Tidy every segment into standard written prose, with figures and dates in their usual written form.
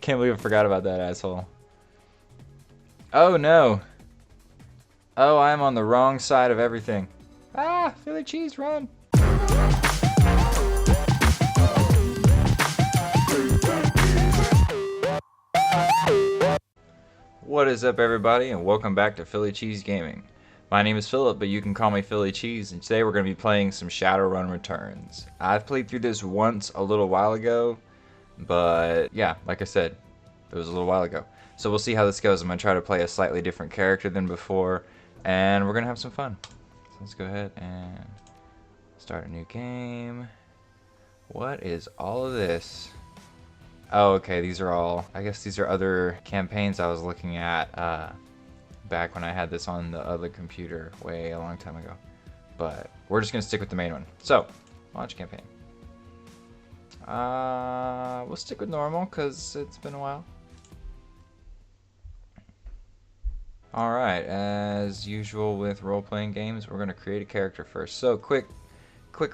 Can't believe I forgot about that asshole. Oh no. Oh, I'm on the wrong side of everything. Ah, Philly cheese, run. What is up, everybody, and welcome back to PhillyCheese Gaming. My name is Philip, but you can call me Philly Cheese, and today we're going to be playing some Shadowrun Returns. I've played through this once a little while ago, but yeah, like I said, it was a little while ago. So we'll see how this goes. I'm going to try to play a slightly different character than before, and we're going to have some fun. So let's go ahead and start a new game. What is all of this? Oh, okay, these are all, I guess these are other campaigns I was looking at back when I had this on the other computer way a long time ago. But we're just going to stick with the main one. So, launch campaign. We'll stick with normal because it's been a while. Alright, as usual with role-playing games, we're going to create a character first. So, quick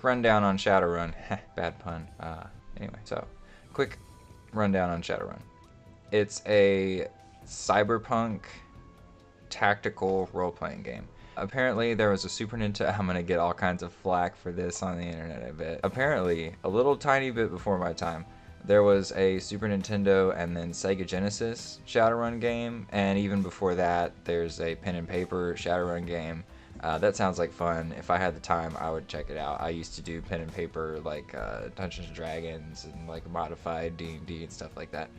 rundown on Shadowrun. Bad pun. Anyway, so, quick rundown on Shadowrun. It's a cyberpunk tactical role-playing game. Apparently there was a Super Nintendo. I'm gonna get all kinds of flack for this on the internet, I bet. Apparently, a little tiny bit before my time, there was a Super Nintendo and then Sega Genesis Shadowrun game, and even before that, there's a pen and paper Shadowrun game. That sounds like fun. If I had the time, I would check it out. I used to do pen and paper, like Dungeons and Dragons and like modified D&D and stuff like that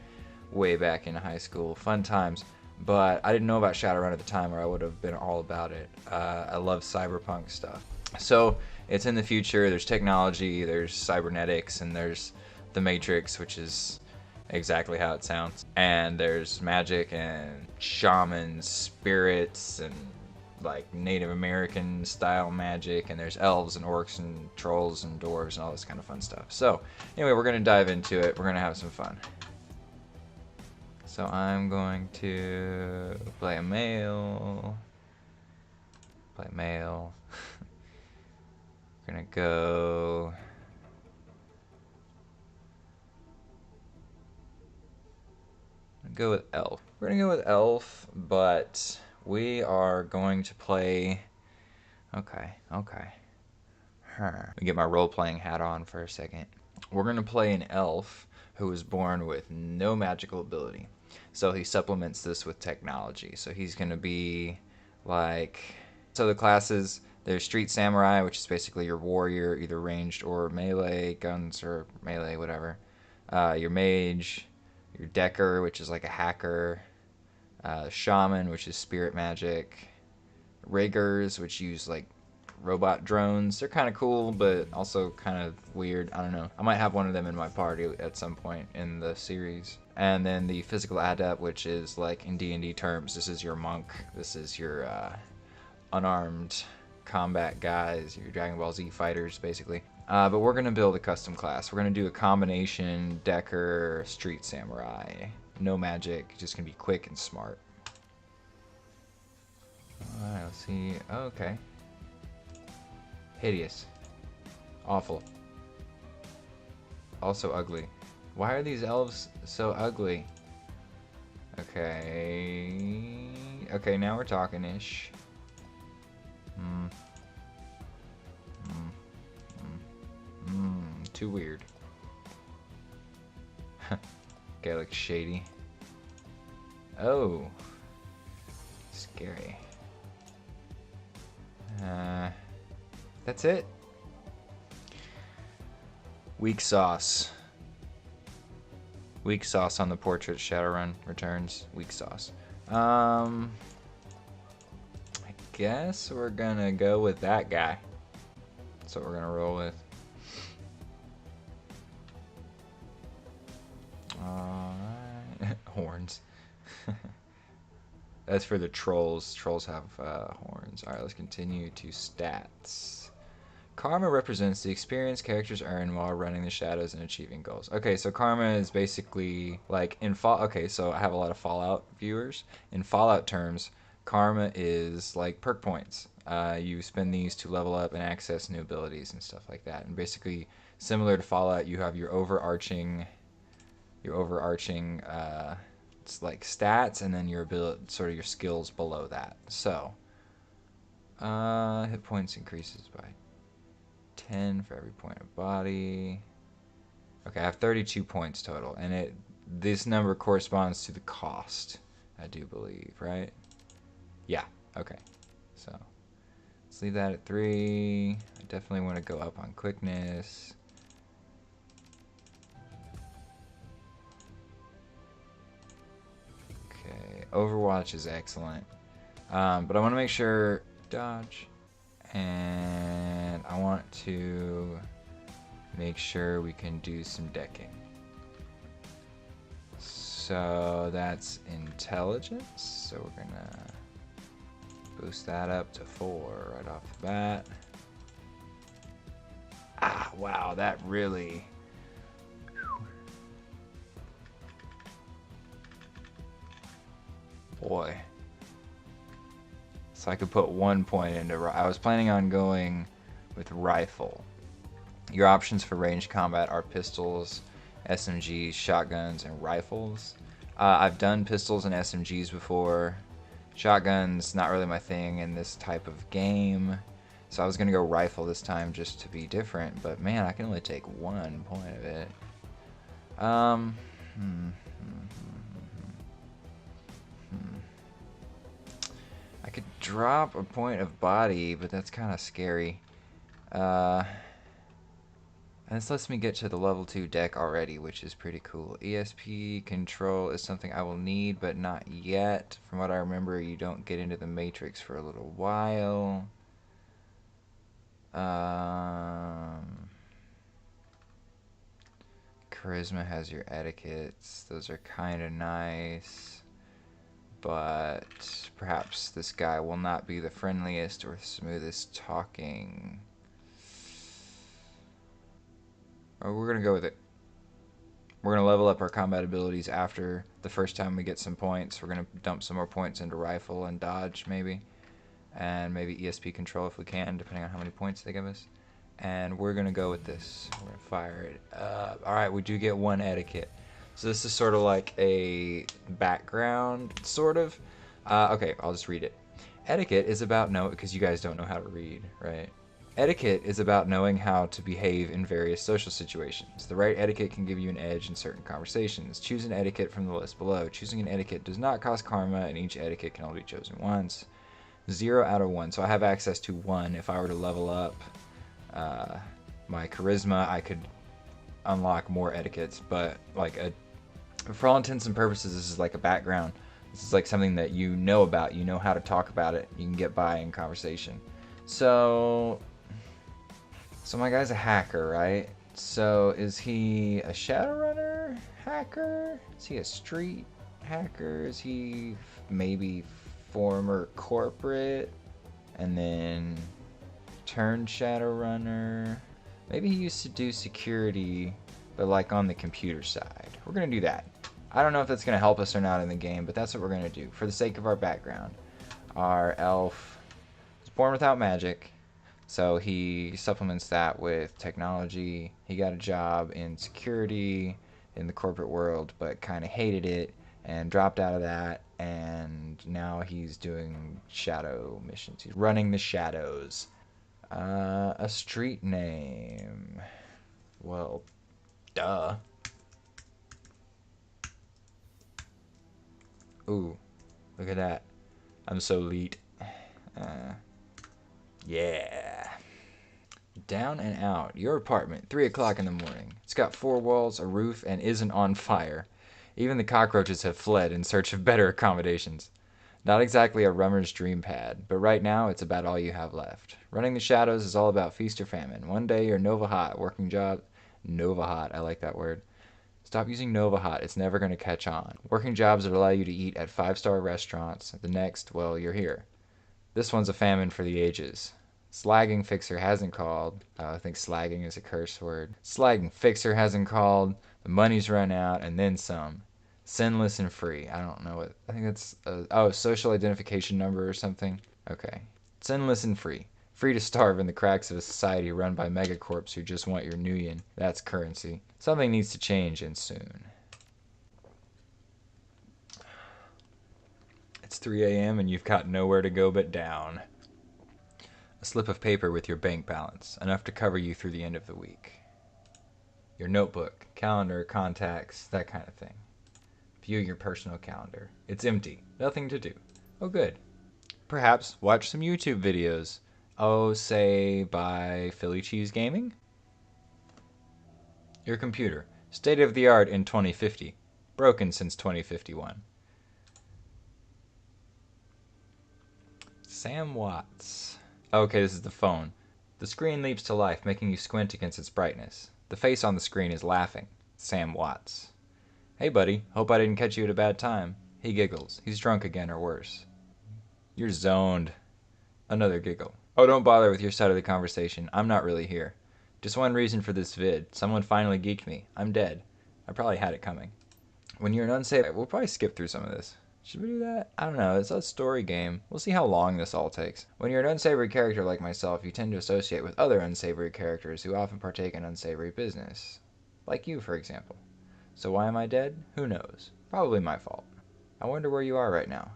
way back in high school. Fun times. But I didn't know about Shadowrun at the time, or I would have been all about it. I love cyberpunk stuff. So it's in the future. There's technology, there's cybernetics, and there's the Matrix, which is exactly how it sounds. And there's magic and shamans, spirits, and like Native American style magic, and there's elves and orcs and trolls and dwarves and all this kind of fun stuff. So anyway, we're gonna dive into it. We're gonna have some fun. So I'm going to play a male. We're gonna go. Go with elf. We're gonna go with elf, but we are going to play. Okay. Let me get my role-playing hat on for a second. We're gonna play an elf who was born with no magical ability. So he supplements this with technology. So he's gonna be like. So the classes, there's Street Samurai, which is basically your warrior, either ranged or melee, guns or melee, whatever. Your mage, your decker, which is like a hacker. Shaman, which is spirit magic. Riggers, which use like robot drones. They're kind of cool, but also kind of weird. I don't know. I might have one of them in my party at some point in the series. And then the physical adept, which is like in D&D terms, this is your monk. This is your unarmed combat guys, your Dragon Ball Z fighters, basically. But we're going to build a custom class. We're going to do a combination Decker Street Samurai. No magic, just going to be quick and smart. Alright, let's see. Oh, okay. Hideous. Awful. Also ugly. Why are these elves so ugly? Okay. Okay, now we're talking-ish. Too weird. Guy looks shady. Oh. Scary. That's it. Weak sauce. Weak sauce on the portrait. Shadowrun Returns. Weak sauce. I guess we're gonna go with that guy. That's what we're gonna roll with. Alright. Horns. As for the trolls, trolls have horns. Alright, let's continue to stats. Karma represents the experience characters earn while running the shadows and achieving goals. Okay, so karma is basically like in Fall. Okay, so I have a lot of Fallout viewers. In Fallout terms, karma is like perk points. You spend these to level up and access new abilities and stuff like that. And basically, similar to Fallout, you have your overarching your overarching it's like stats, and then your ability, sort of your skills below that. So hit points increases by 10 for every point of body. Okay, I have 32 points total, and this number corresponds to the cost, I do believe, right? Yeah, okay. So let's leave that at 3. I definitely want to go up on quickness. Okay, Overwatch is excellent. But I want to make sure, dodge, and I want to make sure we can do some decking. So that's intelligence, so we're gonna boost that up to 4 right off the bat. Ah, wow, that really... Boy. So I could put 1 point into... I was planning on going with rifle. Your options for ranged combat are pistols, SMGs, shotguns, and rifles. I've done pistols and SMGs before. Shotguns, not really my thing in this type of game. So I was going to go rifle this time just to be different. But man, I can only take 1 point of it. I could drop a point of body, but that's kind of scary. This lets me get to the level 2 deck already, which is pretty cool. ESP control is something I will need, but not yet. From what I remember, you don't get into the Matrix for a little while. Charisma has your etiquettes. Those are kind of nice. But perhaps this guy will not be the friendliest or smoothest talking. Oh, we're going to go with it. We're going to level up our combat abilities after the first time we get some points. We're going to dump some more points into rifle and dodge, maybe. And maybe ESP control if we can, depending on how many points they give us. And we're going to go with this. We're going to fire it up. Alright, we do get 1 etiquette. So this is sort of like a background, sort of. Okay, I'll just read it. Etiquette is about because you guys don't know how to read, right? Etiquette is about knowing how to behave in various social situations. The right etiquette can give you an edge in certain conversations. Choose an etiquette from the list below. Choosing an etiquette does not cost karma, and each etiquette can only be chosen once. 0 out of 1, so I have access to 1. If I were to level up my charisma, I could unlock more etiquettes, but like for all intents and purposes, this is like a background. This is like something that you know about, you know how to talk about it, you can get by in conversation. So my guy's a hacker, right? So is he a Shadowrunner hacker? Is he a street hacker? Is he maybe former corporate and then turned Shadowrunner? Maybe he used to do security, but like on the computer side. We're gonna do that. I don't know if that's gonna help us or not in the game, but that's what we're gonna do for the sake of our background. Our elf was born without magic, so he supplements that with technology. He got a job in security in the corporate world, but kind of hated it and dropped out of that, and now he's doing shadow missions. He's running the shadows. A street name. Well, duh. Ooh, look at that. I'm so elite. Yeah. Down and out. Your apartment, 3 o'clock in the morning. It's got 4 walls, a roof, and isn't on fire. Even the cockroaches have fled in search of better accommodations. Not exactly a rummer's dream pad, but right now it's about all you have left. Running the shadows is all about feast or famine. One day you're Nova Hot, working job. Nova Hot, I like that word. Stop using Nova Hot, it's never going to catch on. Working jobs that allow you to eat at 5-star restaurants. The next, well, you're here. This one's a famine for the ages. Slagging Fixer hasn't called. I think slagging is a curse word. Slagging Fixer hasn't called. The money's run out, and then some. Sinless and free. I don't know what. I think that's social identification number or something. Okay. Sinless and free. Free to starve in the cracks of a society run by megacorps who just want your nuyen. That's currency. Something needs to change, and soon. 3 a.m. and you've got nowhere to go but down. A slip of paper with your bank balance, enough to cover you through the end of the week. Your notebook, calendar, contacts, that kind of thing. View your personal calendar. It's empty. Nothing to do. Oh, good. Perhaps watch some YouTube videos. Oh, say by PhillyCheese Gaming? Your computer. State of the art in 2050. Broken since 2051. Sam Watts. Okay, this is the phone. The screen leaps to life, making you squint against its brightness. The face on the screen is laughing. Sam Watts. Hey, buddy. Hope I didn't catch you at a bad time. He giggles. He's drunk again or worse. You're zoned. Another giggle. Oh, don't bother with your side of the conversation. I'm not really here. Just one reason for this vid. Someone finally geeked me. I'm dead. I probably had it coming. When you're an unsavory... We'll probably skip through some of this. Should we do that? I don't know. It's a story game. We'll see how long this all takes. When you're an unsavory character like myself, you tend to associate with other unsavory characters who often partake in unsavory business. Like you, for example. So why am I dead? Who knows? Probably my fault. I wonder where you are right now.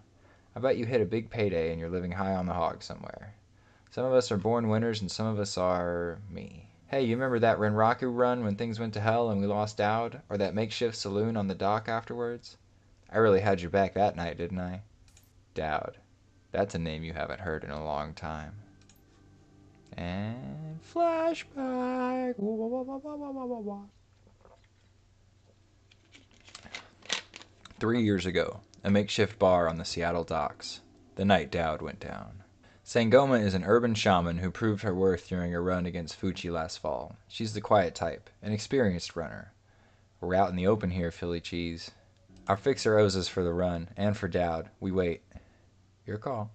I bet you hit a big payday and you're living high on the hog somewhere. Some of us are born winners and some of us are... me. Hey, you remember that Renraku run when things went to hell and we lost Dowd? Or that makeshift saloon on the dock afterwards? I really had your back that night, didn't I? Dowd. That's a name you haven't heard in a long time. And... flashback! 3 years ago, a makeshift bar on the Seattle docks. The night Dowd went down. Sangoma is an urban shaman who proved her worth during a run against Fuchi last fall. She's the quiet type, an experienced runner. We're out in the open here, PhillyCheese. Our fixer owes us for the run, and for Dowd. We wait. Your call.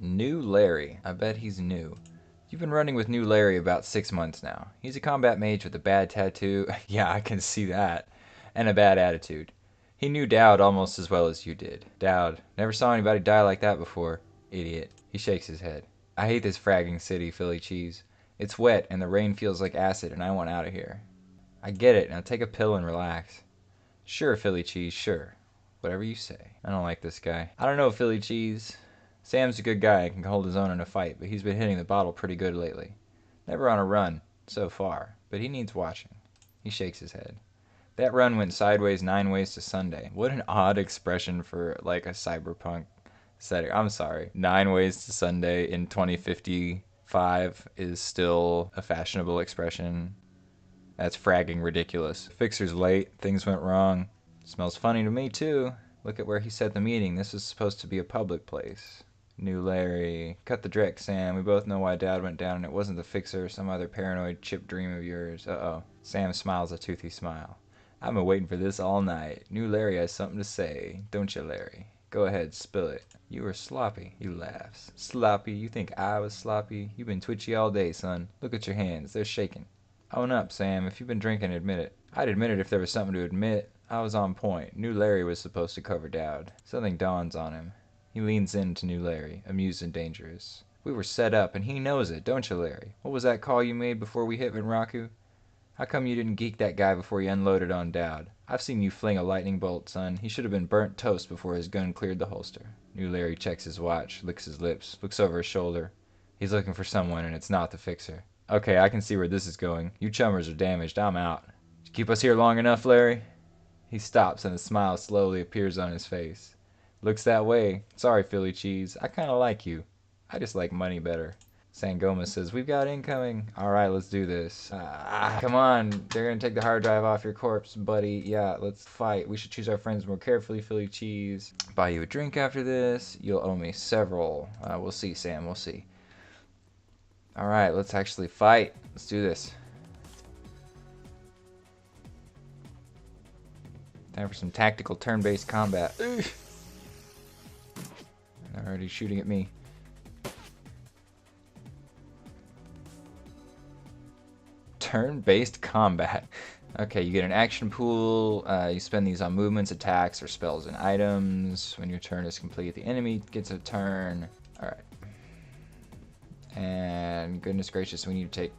New Larry. I bet he's new. You've been running with New Larry about 6 months now. He's a combat mage with a bad tattoo. Yeah, I can see that. And a bad attitude. He knew Dowd almost as well as you did. Dowd. Never saw anybody die like that before. Idiot. He shakes his head. I hate this fragging city, PhillyCheese. It's wet, and the rain feels like acid, and I want out of here. I get it. Now take a pill and relax. Sure, PhillyCheese, sure. Whatever you say. I don't like this guy. I don't know, PhillyCheese. Sam's a good guy and can hold his own in a fight, but he's been hitting the bottle pretty good lately. Never on a run, so far, but he needs watching. He shakes his head. That run went sideways 9 ways to Sunday. What an odd expression for, like, a cyberpunk setting. I'm sorry. 9 ways to Sunday in 2055 is still a fashionable expression. That's fragging ridiculous. Fixer's late. Things went wrong. Smells funny to me, too. Look at where he set the meeting. This is supposed to be a public place. New Larry. Cut the dreck, Sam. We both know why Dad went down, and it wasn't the fixer or some other paranoid chip dream of yours. Uh-oh. Sam smiles a toothy smile. I've been waiting for this all night. New Larry has something to say. Don't you, Larry? Go ahead, spill it. You were sloppy. He laughs. Sloppy? You think I was sloppy? You've been twitchy all day, son. Look at your hands. They're shaking. Own up, Sam. If you've been drinking, admit it. I'd admit it if there was something to admit. I was on point. New Larry was supposed to cover Dowd. Something dawns on him. He leans in to New Larry, amused and dangerous. We were set up, and he knows it, don't you, Larry? What was that call you made before we hit Renraku? How come you didn't geek that guy before you unloaded on Dowd? I've seen you fling a lightning bolt, son. He should have been burnt toast before his gun cleared the holster. New Larry checks his watch, licks his lips, looks over his shoulder. He's looking for someone, and it's not the fixer. Okay, I can see where this is going. You chummers are damaged. I'm out. Did you keep us here long enough, Larry? He stops, and a smile slowly appears on his face. Looks that way. Sorry, PhillyCheese. I kind of like you. I just like money better. Sangoma says, we've got incoming. Alright, let's do this. Come on. They're going to take the hard drive off your corpse, buddy. Yeah, let's fight. We should choose our friends more carefully, PhillyCheese. Buy you a drink after this. You'll owe me several. We'll see, Sam. We'll see. Alright, let's actually fight. Let's do this. Time for some tactical turn-based combat. They're already shooting at me. Turn-based combat. Okay, you get an action pool. You spend these on movements, attacks, or spells and items. When your turn is complete, the enemy gets a turn. Alright. And goodness gracious, we need to take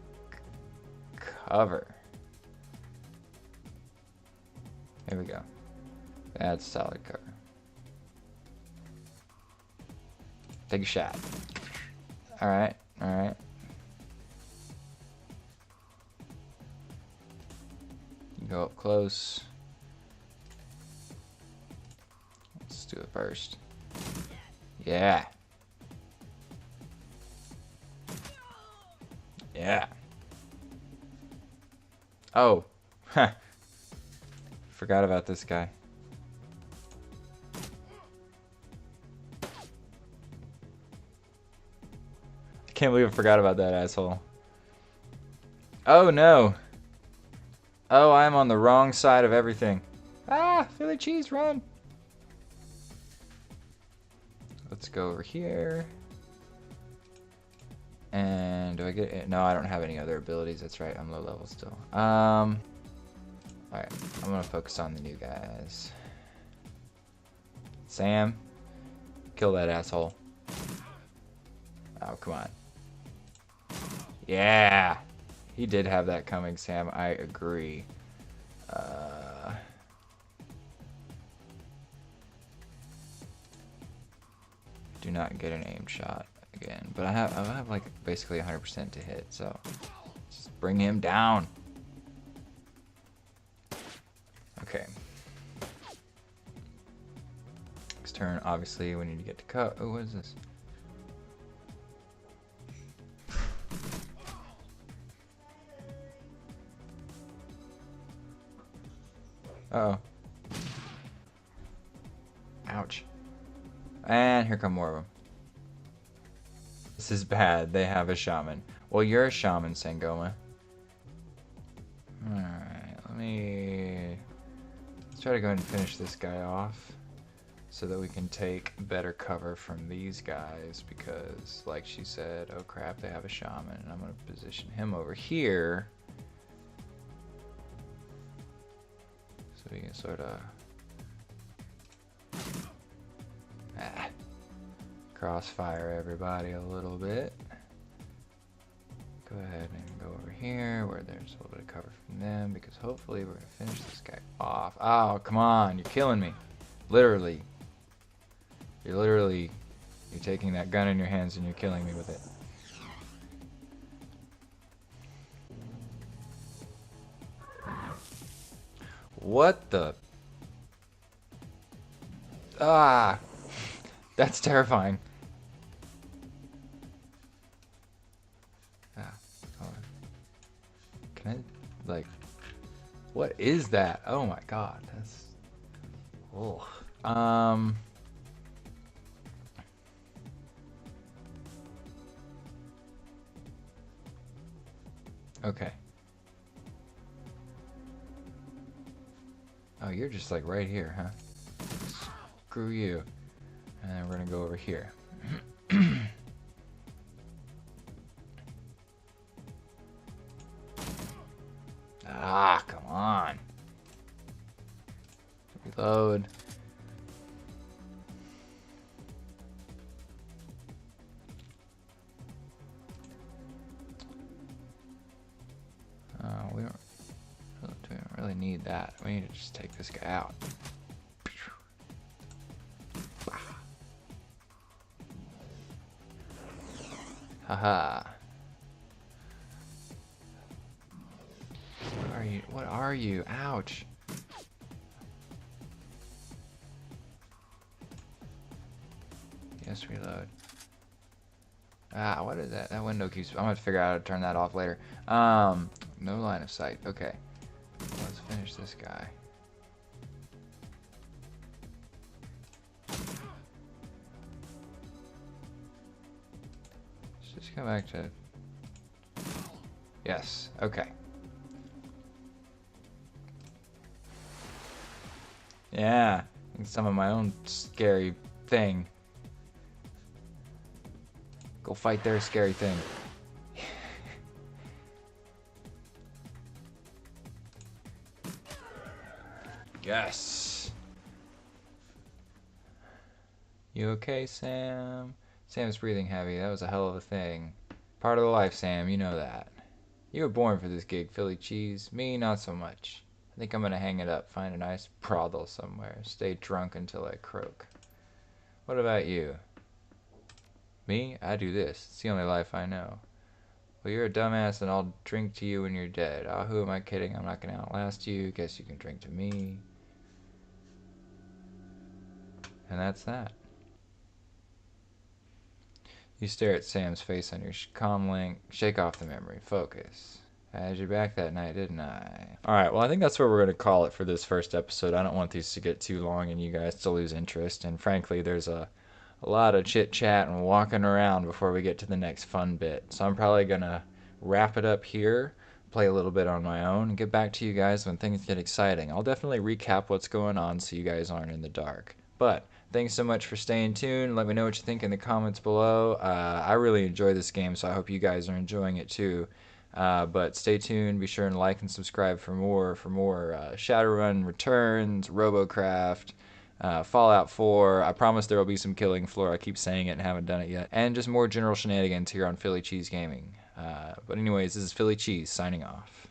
cover. There we go. That's solid cover. Take a shot. Alright, alright. Go up close. Let's do it first. Yeah. Yeah. Oh. Forgot about this guy. I can't believe I forgot about that asshole. Oh no. Oh, I'm on the wrong side of everything. Ah, Philly cheese, run. Let's go over here. And do I get it? No, I don't have any other abilities. That's right, I'm low level still. Alright, I'm gonna focus on the new guys. Sam, kill that asshole. Oh, come on. Yeah! He did have that coming, Sam. I agree. Do not get an aim shot again. But I have like basically 100% to hit, so just bring him down. Okay. Next turn, obviously, we need to get to cut. Oh, what is this? Uh-oh. Ouch. And here come more of them. This is bad. They have a shaman. Well, you're a shaman, Sangoma. Alright, let's try to go ahead and finish this guy off so that we can take better cover from these guys because, like she said, oh crap, they have a shaman, and I'm going to position him over here so we can sort of crossfire everybody a little bit. Go ahead and go over here where there's a little bit of cover from them because hopefully we're going to finish this guy off. Oh, come on. You're killing me. Literally. You're taking that gun in your hands and you're killing me with it. What the? Ah. That's terrifying. Can I, like, what is that? Oh my god, that's, oh. Okay. Oh, you're just like right here, huh? Screw you. And then we're gonna go over here. Ah, come on. Reload. We don't really need that. We need to just take this guy out. Haha. What are you? What are you? Ouch. Yes, reload. Ah, what is that? That window keeps... I'm gonna figure out how to turn that off later. No line of sight. Okay. Let's finish this guy. Let's just go back to... Yes. Okay. Yeah. Some of my own scary thing. Go fight their scary thing. Yes. You okay, Sam? Sam's breathing heavy. That was a hell of a thing. Part of the life, Sam. You know that. You were born for this gig, Philly cheese. Me, not so much. I think I'm gonna hang it up, find a nice brothel somewhere, stay drunk until I croak. What about you? Me? I do this. It's the only life I know. Well, you're a dumbass and I'll drink to you when you're dead. Ah, who am I kidding? I'm not gonna outlast you. Guess you can drink to me. And that's that. You stare at Sam's face on your comm link. Shake off the memory. Focus. I had you back that night, didn't I? Alright, well, I think that's where we're going to call it for this first episode. I don't want these to get too long and you guys to lose interest. And frankly, there's a lot of chit chat and walking around before we get to the next fun bit. So I'm probably going to wrap it up here, play a little bit on my own, and get back to you guys when things get exciting. I'll definitely recap what's going on so you guys aren't in the dark. But thanks so much for staying tuned. Let me know what you think in the comments below. I really enjoy this game, so I hope you guys are enjoying it too. But stay tuned. Be sure and like and subscribe for more Shadowrun Returns, RoboCraft, Fallout 4. I promise there will be some killing floor. I keep saying it and haven't done it yet. And just more general shenanigans here on PhillyCheese Gaming. But anyways, this is Philly Cheese signing off.